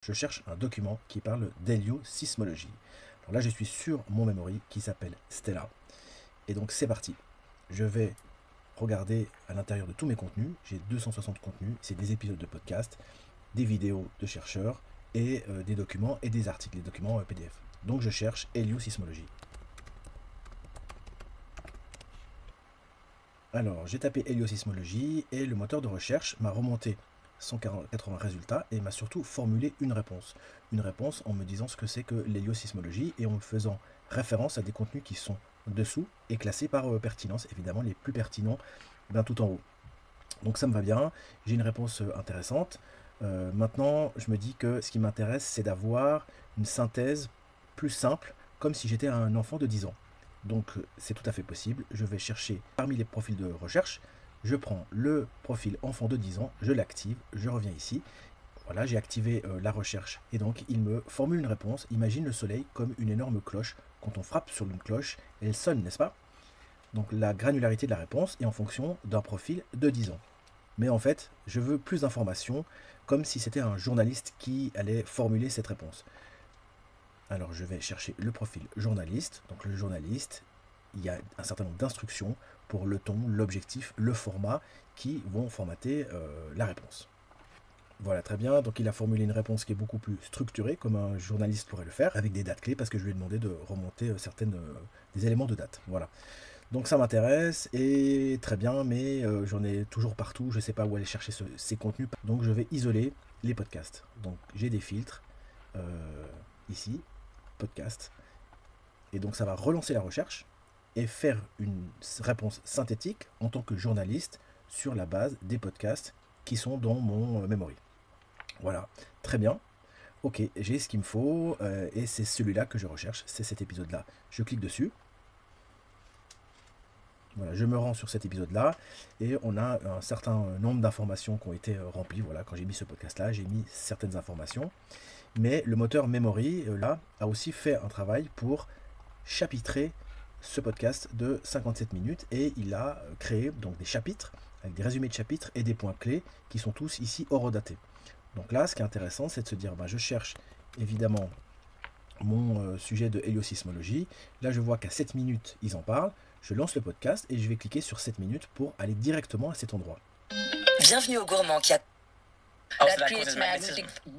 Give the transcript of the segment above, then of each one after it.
Je cherche un document qui parle d'héliosismologie. Alors là, je suis sur mon memory qui s'appelle Stella. Et donc, c'est parti. Je vais regarder à l'intérieur de tous mes contenus. J'ai 260 contenus. C'est des épisodes de podcast, des vidéos de chercheurs et des documents et des articles, des documents PDF. Donc, je cherche héliosismologie. Alors, j'ai tapé héliosismologie et le moteur de recherche m'a remonté 180 résultats et m'a surtout formulé une réponse. Une réponse en me disant ce que c'est que l'héliosismologie et en me faisant référence à des contenus qui sont dessous et classés par pertinence, évidemment les plus pertinents tout en haut. Donc ça me va bien, j'ai une réponse intéressante. Maintenant, je me dis que ce qui m'intéresse, c'est d'avoir une synthèse plus simple, comme si j'étais un enfant de 10 ans. Donc c'est tout à fait possible. Je vais chercher parmi les profils de recherche. Je prends le profil enfant de 10 ans, je l'active, je reviens ici. Voilà, j'ai activé la recherche et donc il me formule une réponse. Imagine le soleil comme une énorme cloche. Quand on frappe sur une cloche, elle sonne, n'est-ce pas? Donc la granularité de la réponse est en fonction d'un profil de 10 ans. Mais en fait, je veux plus d'informations, comme si c'était un journaliste qui allait formuler cette réponse. Alors je vais chercher le profil journaliste. Donc le journaliste, il y a un certain nombre d'instructions pour le ton, l'objectif, le format qui vont formater la réponse. Voilà, très bien. Donc il a formulé une réponse qui est beaucoup plus structurée, comme un journaliste pourrait le faire, avec des dates clés, parce que je lui ai demandé de remonter des éléments de date. Voilà. Donc ça m'intéresse, et très bien, mais j'en ai toujours partout, je ne sais pas où aller chercher ces contenus. Donc je vais isoler les podcasts. Donc j'ai des filtres, ici, podcast, et donc ça va relancer la recherche, et faire une réponse synthétique en tant que journaliste sur la base des podcasts qui sont dans mon memory. Voilà, très bien. Ok, j'ai ce qu'il me faut et c'est celui-là que je recherche, c'est cet épisode-là. Je clique dessus. Voilà, je me rends sur cet épisode-là et on a un certain nombre d'informations qui ont été remplies. Voilà, quand j'ai mis ce podcast-là, j'ai mis certaines informations. Mais le moteur Memory, là, a aussi fait un travail pour chapitrer ce podcast de 57 minutes et il a créé donc des chapitres avec des résumés de chapitres et des points clés qui sont tous ici horodatés. Donc là, ce qui est intéressant, c'est de se dire, je cherche évidemment mon sujet de héliosismologie. Là, je vois qu'à 7 minutes, ils en parlent. Je lance le podcast et je vais cliquer sur 7 minutes pour aller directement à cet endroit. Bienvenue au gourmand qui a...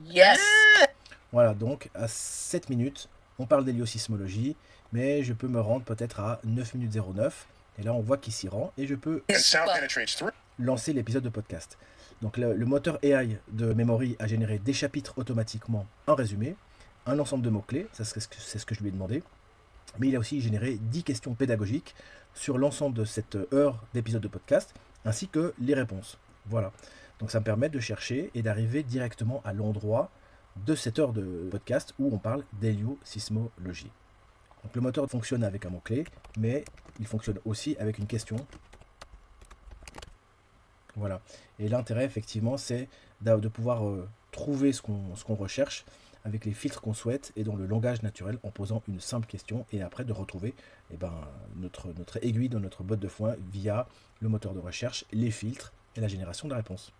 Yes. Voilà, donc à 7 minutes, on parle d'héliosismologie, mais je peux me rendre peut-être à 9 minutes 09. Et là, on voit qu'il s'y rend et je peux lancer l'épisode de podcast. Donc le moteur AI de Memory a généré des chapitres automatiquement, un résumé, un ensemble de mots-clés, c'est ce que je lui ai demandé, mais il a aussi généré 10 questions pédagogiques sur l'ensemble de cette heure d'épisode de podcast, ainsi que les réponses. Voilà, donc ça me permet de chercher et d'arriver directement à l'endroit de cette heure de podcast où on parle d'héliosismologie. Donc le moteur fonctionne avec un mot-clé, mais il fonctionne aussi avec une question. Voilà. Et l'intérêt, effectivement, c'est de pouvoir trouver ce qu'on recherche avec les filtres qu'on souhaite et dans le langage naturel en posant une simple question et après de retrouver notre aiguille dans notre botte de foin via le moteur de recherche, les filtres et la génération de la réponse.